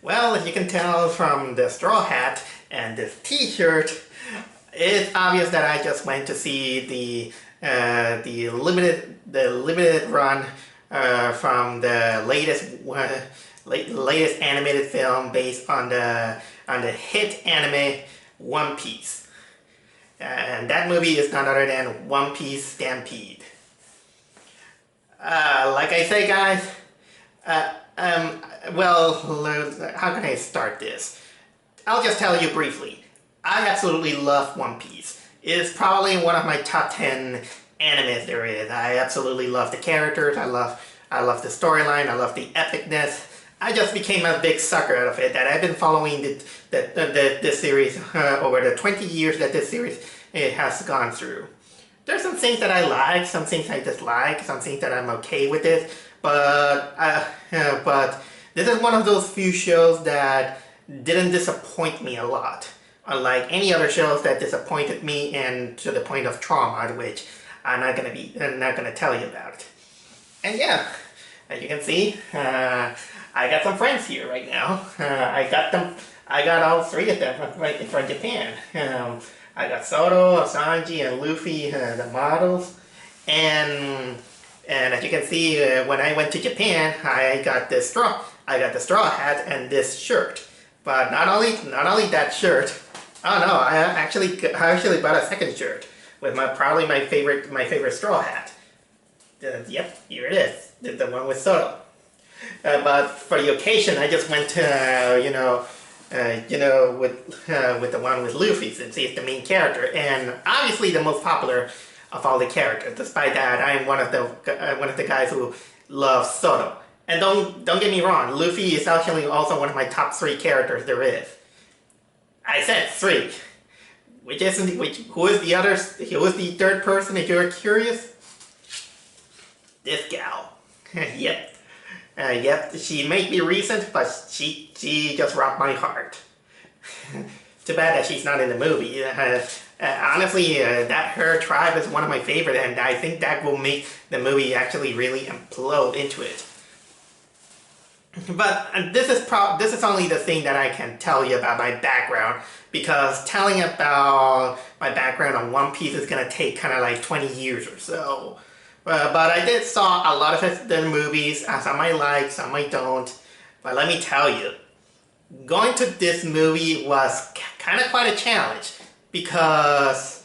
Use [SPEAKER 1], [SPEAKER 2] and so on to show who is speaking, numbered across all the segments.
[SPEAKER 1] Well, as you can tell from the straw hat and this t-shirt, it's obvious that I just went to see the limited run from the latest animated film based on the hit anime One Piece. And that movie is none other than One Piece Stampede. Like I say, guys, well, how can I start this? I'll just tell you briefly. I absolutely love One Piece. It's probably one of my top 10 animes there is. I absolutely love the characters. I love the storyline. I love the epicness. I just became a big sucker of it. That I've been following this series over the 20 years that this series has gone through. There's some things that I like, some things I dislike, some things that I'm okay with it. But this is one of those few shows that didn't disappoint me a lot. Unlike any other shows that disappointed me and to the point of trauma, which I'm not gonna tell you about. And yeah, as you can see, I got some friends here right now. I got all three of them right from Japan. I got Soto, Sanji, and Luffy, the models. And as you can see, when I went to Japan, I got the straw hat and this shirt. But not only that shirt. Oh no, I actually bought a second shirt with probably my favorite straw hat. Yep, here it is, the one with Soto. But for the occasion, I just went to with the one with Luffy, since he's the main character and obviously the most popular of all the characters. Despite that, I am one of the guys who loves Soto. And don't get me wrong, Luffy is actually also one of my top 3 characters there is. I said 3. Who is the third person if you're curious? This gal. Yep. Yep, she may be recent, but she just rocked my heart. Too bad that she's not in the movie. Honestly, her tribe is one of my favorite, and I think that will make the movie actually really implode into it. But this is only the thing that I can tell you about my background, because telling about my background on One Piece is gonna take kind of like 20 years or so. But I did saw a lot of the movies. Some I like, some I don't. But let me tell you, going to this movie was kind of quite a challenge, because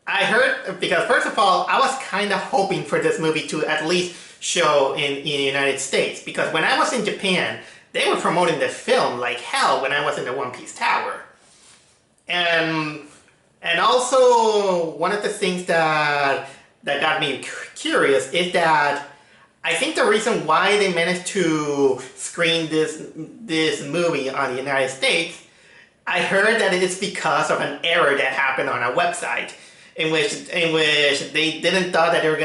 [SPEAKER 1] first of all, I was kind of hoping for this movie to at least show in the United States, because when I was in Japan, they were promoting the film like hell when I was in the One Piece Tower. And also, one of the things that got me curious is that I think the reason why they managed to screen this movie on the United States, I heard that it's because of an error that happened on a website in which they didn't thought that they're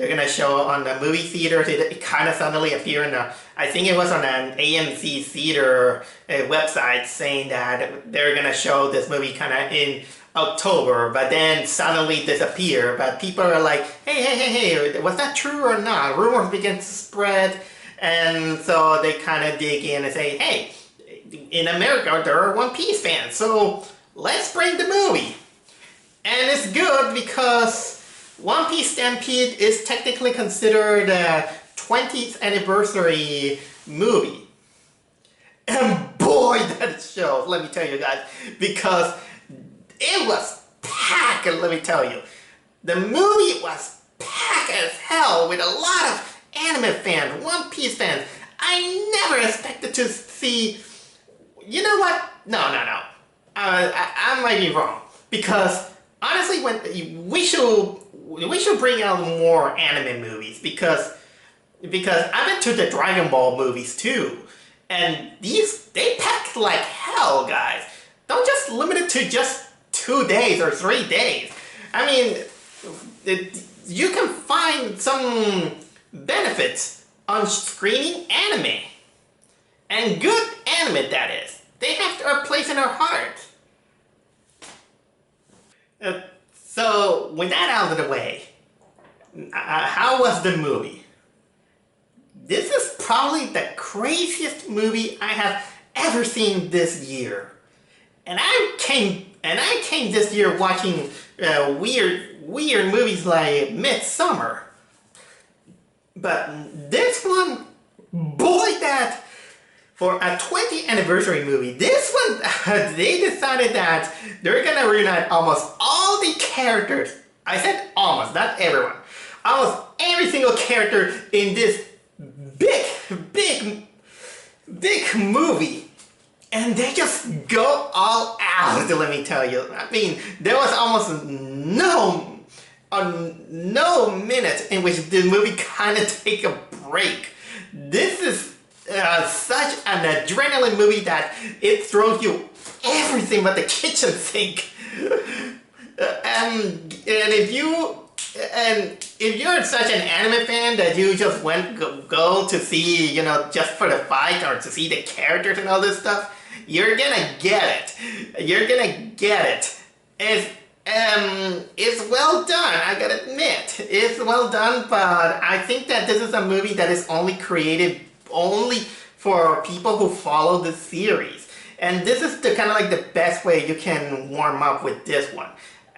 [SPEAKER 1] gonna show on the movie theaters. It kind of suddenly appeared I think it was on an AMC theater website, saying that they're gonna show this movie kind of in October, but then suddenly disappear. But people are like, hey, was that true or not? Rumors begin to spread, and so they kind of dig in and say, hey, in America there are One Piece fans, so let's bring the movie. And it's good because One Piece Stampede is technically considered a 20th anniversary movie. And boy, that shows, let me tell you guys, because it was packed, let me tell you. The movie was packed as hell with a lot of anime fans, One Piece fans. I never expected to see... You know what? No. I might be wrong. Because, honestly, we should bring out more anime movies, because I'm into the Dragon Ball movies too. And they packed like hell, guys. Don't just limit it to just 2 days or 3 days. I mean, you can find some benefits on screening anime. And good anime, that is. They have a place in our hearts. So, with that out of the way, how was the movie? This is probably the craziest movie I have ever seen this year. And I came this year watching weird movies like Midsummer. But this one, boy, that for a 20th anniversary movie, this one, they decided that they're gonna reunite almost all the characters. I said almost, not everyone. Almost every single character in this big movie. And they just go all out, let me tell you. I mean, there was almost no minute in which the movie kind of take a break. This is such an adrenaline movie that it throws you everything but the kitchen sink. And if you're such an anime fan that you just go to see, you know, just for the fight or to see the characters and all this stuff, you're gonna get it. You're gonna get it. It's well done, I gotta admit. It's well done, but I think that this is a movie that is only created only for people who follow the series. And this is the kind of like the best way you can warm up with this one.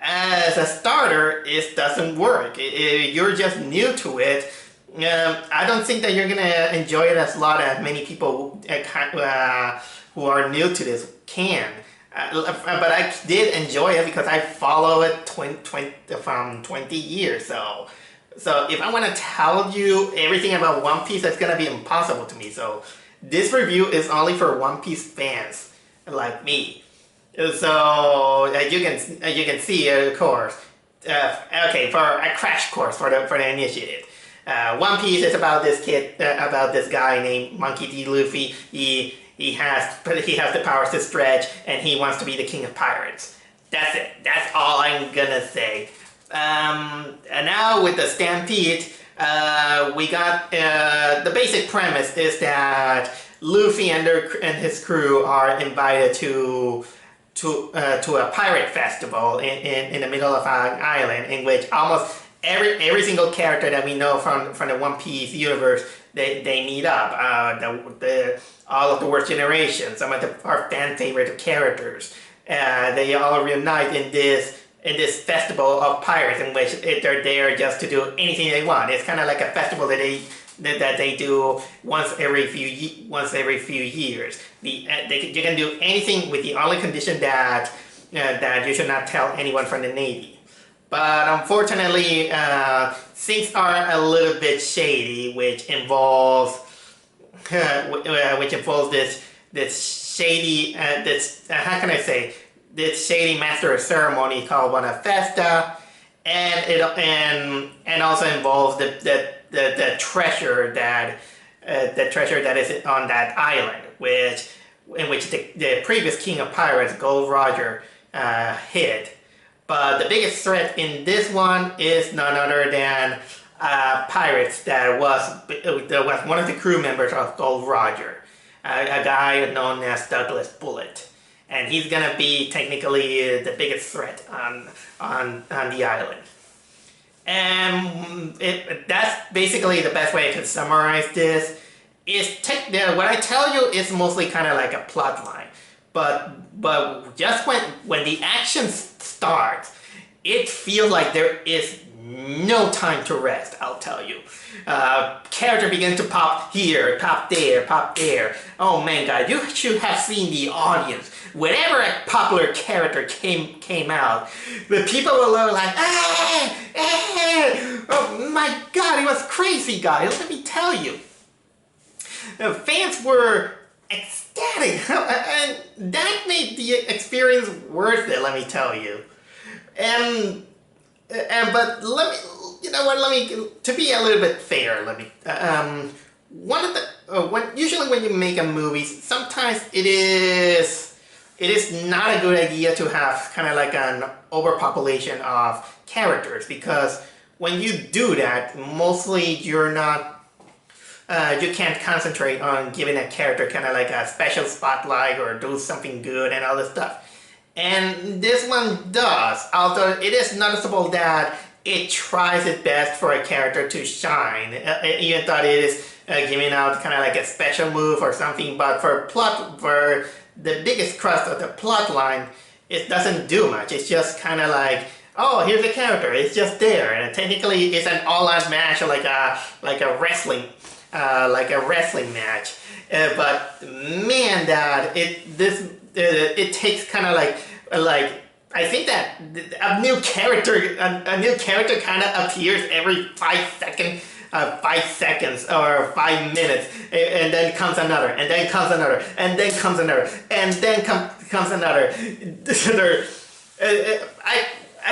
[SPEAKER 1] As a starter, it doesn't work. You're just new to it. I don't think that you're gonna enjoy it as many people who are new to this can. But I did enjoy it because I follow it from 20 years. So if I want to tell you everything about One Piece, that's gonna be impossible to me. So this review is only for One Piece fans like me. So you can see, of course. Okay, for a crash course for the initiative. One Piece is about this kid, about this guy named Monkey D. Luffy. He has the powers to stretch, and he wants to be the king of pirates. That's it. That's all I'm gonna say. And now with the Stampede, we got the basic premise is that Luffy and his crew are invited to a pirate festival in the middle of an island in which almost every single character that we know from the One Piece universe they meet up. All of the worst generations, some of our fan favorite characters, they all reunite in this festival of pirates in which they're there just to do anything they want. It's kind of like a festival that they do once every few years. You can do anything with the only condition that you should not tell anyone from the Navy. But unfortunately, things are a little bit shady, which involves this shady how can I say, this shady master of ceremony called Buena Festa, and also involves the treasure that is on that island, in which the previous king of pirates, Gold Roger, hid. But the biggest threat in this one is none other than pirates that was one of the crew members of Gold Roger, a guy known as Douglas Bullet, and he's gonna be technically the biggest threat on the island. And that's basically the best way I could summarize this. What I tell you is mostly kind of like a plot line, but just when the action starts, it feels like there is no time to rest, I'll tell you. Character begins to pop here, pop there, pop there. Oh man, guys, you should have seen the audience. Whenever a popular character came out, the people were like, oh my god, it was crazy, guys, let me tell you. The fans were ecstatic, and that made the experience worth it, let me tell you. But let me, you know what? Let me, to be a little bit fair. Let me. Usually when you make a movie, sometimes it is not a good idea to have kind of like an overpopulation of characters, because when you do that, mostly you're not. You can't concentrate on giving a character kind of like a special spotlight or do something good and all this stuff. And this one does, although it is noticeable that it tries its best for a character to shine, even though it is giving out kind of like a special move or something, but for the biggest crust of the plot line, it doesn't do much. It's just kind of like, oh, here's a character. It's just there, and technically it's an all-out match, like a wrestling match. But man, that it takes kind of like I think that a new character kind of appears every 5 seconds or 5 minutes, and then comes another, and then comes another, and then comes another, and then comes another.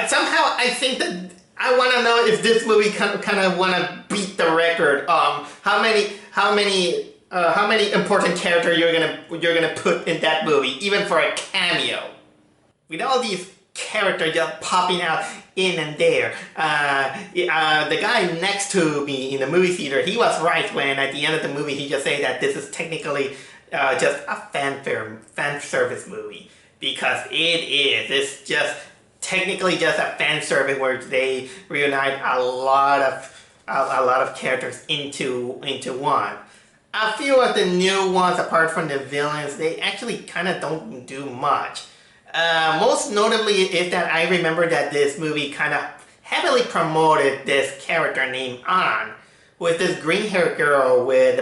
[SPEAKER 1] Somehow I think that I want to know if this movie kind of want to beat the record. How many important characters you're gonna put in that movie, even for a cameo. With all these characters just popping out in and there. The guy next to me in the movie theater, he was right when at the end of the movie he just said that this is technically just a fan service movie, because it is. It's just technically just a fan service where they reunite a lot of characters into one. A few of the new ones, apart from the villains, they actually kind of don't do much. Most notably is that I remember that this movie kind of heavily promoted this character named An, with this green-haired girl with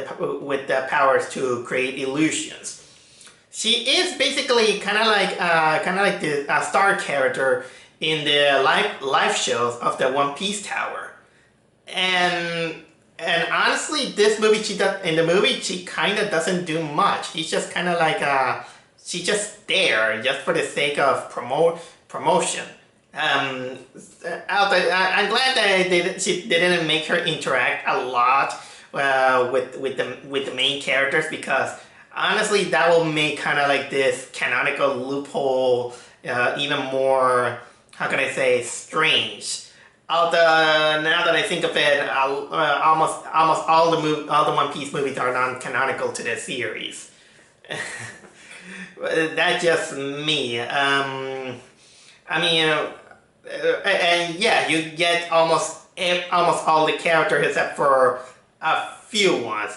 [SPEAKER 1] the powers to create illusions. She is basically kind of like the star character in the live shows of the One Piece Tower, and honestly, this movie she kind of doesn't do much. She's just kind of like she's just there just for the sake of promotion. I'm glad that they didn't make her interact a lot with the main characters, because honestly that will make kind of like this canonical loophole even more, how can I say, strange. Now that I think of it, almost all the One Piece movies are non-canonical to the series. That's just me. I mean, and yeah, you get almost all the characters except for a few ones.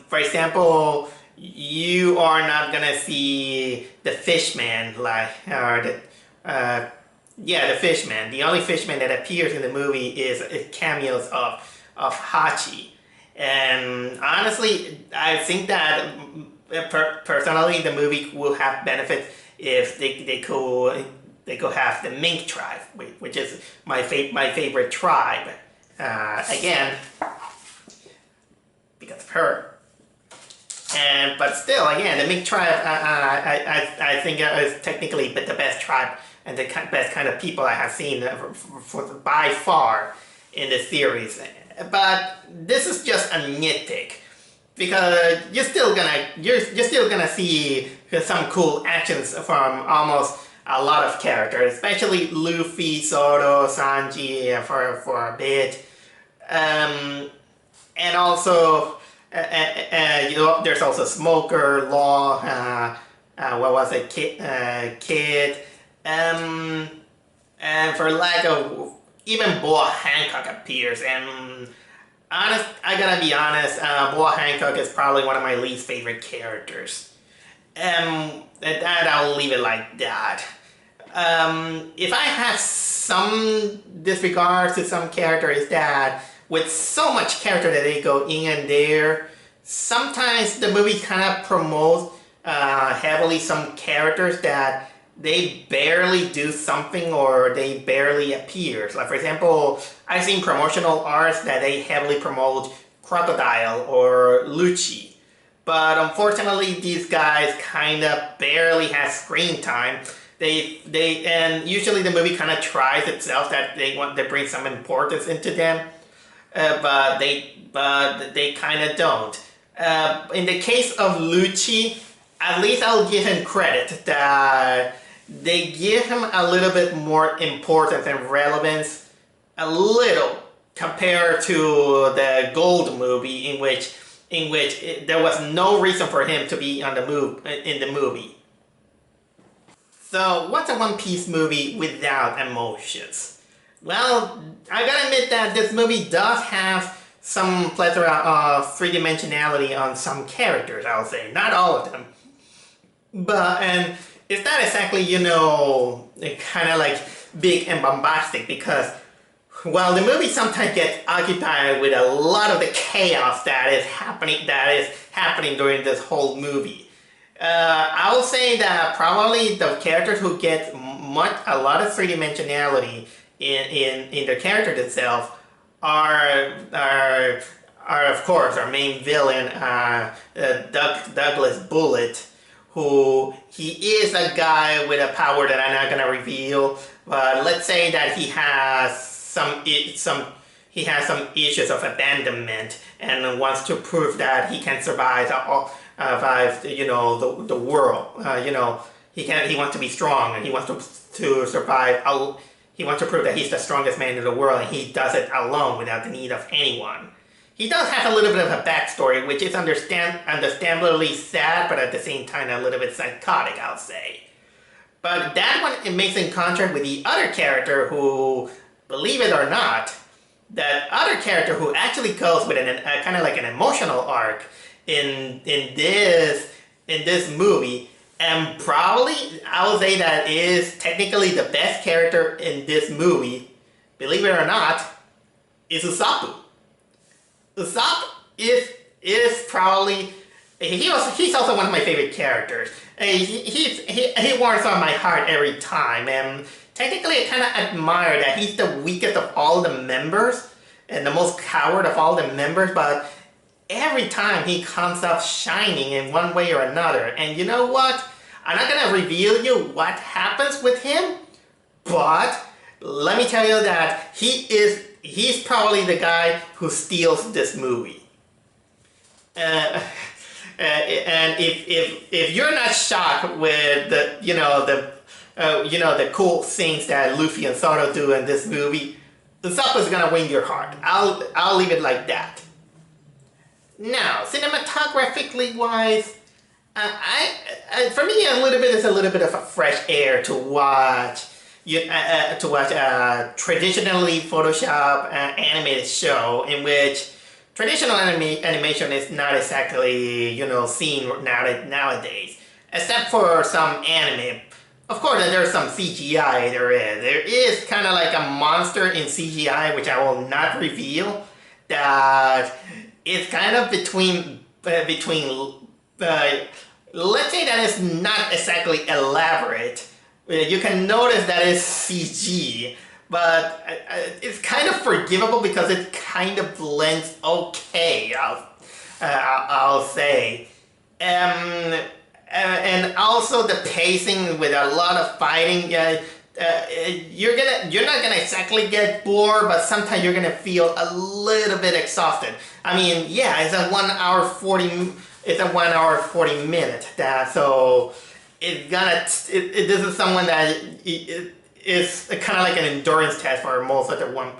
[SPEAKER 1] For example, you are not gonna see the Fishman, the Fishman. The only Fishman that appears in the movie is cameos of Hachi. And honestly, I think that personally the movie will have benefits if they could have the Mink tribe, which is my favorite tribe. Again, because of her. But still, again, the Mink tribe, I think is technically the best tribe and the best kind of people I have seen by far in the series. But this is just a nitpick, because you're still gonna see some cool actions from almost a lot of characters, especially Luffy, Zoro, Sanji for a bit, and also there's also Smoker, Law, what was it, Kid, and for lack of, even Boa Hancock appears, and I gotta be honest, Boa Hancock is probably one of my least favorite characters. That I'll leave it like that. If I have some disregard to some characters, that with so much character that they go in and there, sometimes the movie kind of promotes heavily some characters that they barely do something or they barely appear. Like for example, I've seen promotional arts that they heavily promote Crocodile or Lucci. But unfortunately, these guys kind of barely have screen time. And usually the movie kind of tries itself that they want to bring some importance into them, but they kind of don't. In the case of Lucci, at least I'll give him credit that they give him a little bit more importance and relevance, a little, compared to the Gold movie, in which there was no reason for him to be on the move in the movie. So what's a One Piece movie without emotions? Well, I gotta admit that this movie does have some plethora of three-dimensionality on some characters, I'll say. Not all of them. And it's not exactly, kind of like big and bombastic, because while the movie sometimes gets occupied with a lot of the chaos that is happening during this whole movie, I will say that probably the characters who get a lot of three-dimensionality in their character themselves are of course our main villain, Douglas Bullet, who he is a guy with a power that I'm not gonna reveal, but let's say that he has some issues of abandonment and wants to prove that he can survive the world. He wants to be strong, and he wants to survive. He wants to prove that he's the strongest man in the world, and he does it alone without the need of anyone. He does have a little bit of a backstory, which is understandably sad, but at the same time a little bit psychotic, I'll say. But that one, it makes in contrast with the other character who, believe it or not, that other character who actually goes with kind of like an emotional arc in this movie, and probably I would say that is technically the best character in this movie, believe it or not, is Usopp. Usopp is probably, he's also one of my favorite characters. He warms on my heart every time, and technically I kind of admire that he's the weakest of all the members and the most coward of all the members, but every time he comes up shining in one way or another. And you know what? I'm not gonna reveal you what happens with him, but let me tell you that he's probably the guy who steals this movie. And if you're not shocked with the cool things that Luffy and Zoro do in this movie, Usopp is gonna win your heart. I'll leave it like that. Now, cinematographically wise, for me it's a little bit of a fresh air to watch a traditionally Photoshop animated show in which traditional animation is not exactly seen nowadays, except for some anime. Of course, there's some CGI. There is kind of like a monster in CGI, which I will not reveal. That is kind of between. Let's say that it's not exactly elaborate. You can notice that it's CG, but it's kind of forgivable because it kind of blends okay. I'll say. And also the pacing with a lot of fighting, you're not gonna exactly get bored, but sometimes you're gonna feel a little bit exhausted. I mean, yeah, it's a 1 hour 40 minute. So this is someone that is kind of like an endurance test for most of the One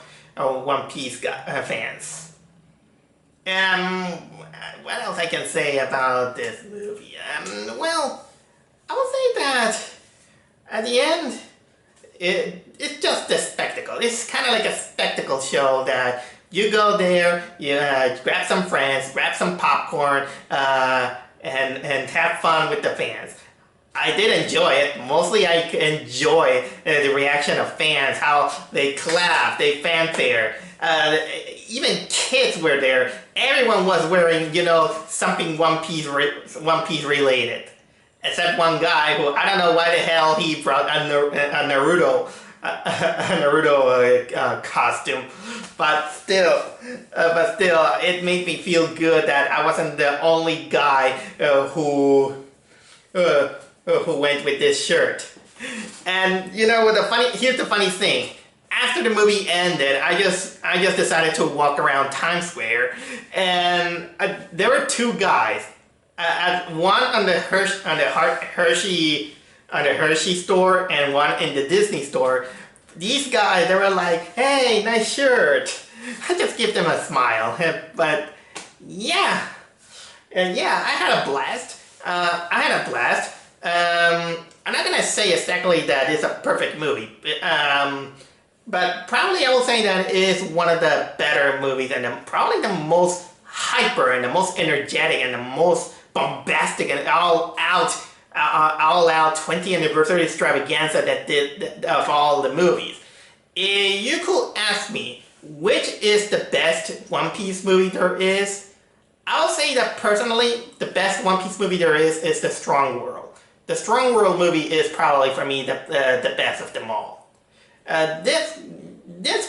[SPEAKER 1] Piece fans. What else I can say about this movie? Well, I would say that at the end, it's just a spectacle. It's kind of like a spectacle show that you go there, you grab some friends, grab some popcorn, and have fun with the fans. I did enjoy it. Mostly I enjoy the reaction of fans, how they clap, they fanfare. Even kids were there. Everyone was wearing, something One Piece related. Except one guy who, I don't know why the hell he brought a Naruto costume. But still, it made me feel good that I wasn't the only guy who went with this shirt. And here's the funny thing. After the movie ended, I just decided to walk around Times Square, and there were two guys. One on the Hershey store, and one in the Disney store. These guys, they were like, "Hey, nice shirt." I just give them a smile, but yeah, I had a blast. I'm not gonna say exactly that it's a perfect movie. But probably I will say that it is one of the better movies and probably the most hyper and the most energetic and the most bombastic and all out 20th anniversary extravaganza that did of all the movies. If you could ask me which is the best One Piece movie there is, I'll say that personally the best One Piece movie there is The Strong World. The Strong World movie is probably for me the best of them all. This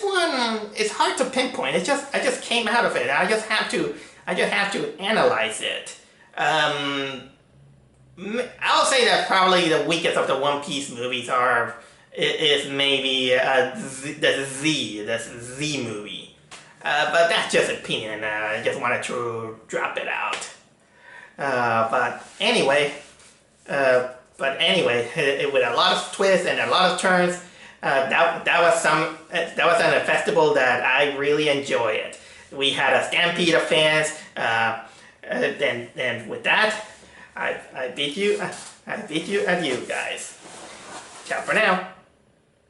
[SPEAKER 1] one is hard to pinpoint. I just came out of it. I just have to analyze it. I'll say that probably the weakest of the One Piece movies is maybe the Z movie. But that's just opinion. I just wanted to drop it out. But anyway, with a lot of twists and a lot of turns, that was a festival that I really enjoyed. We had a stampede of fans, and with that, I bid you adieu, guys. Ciao for now.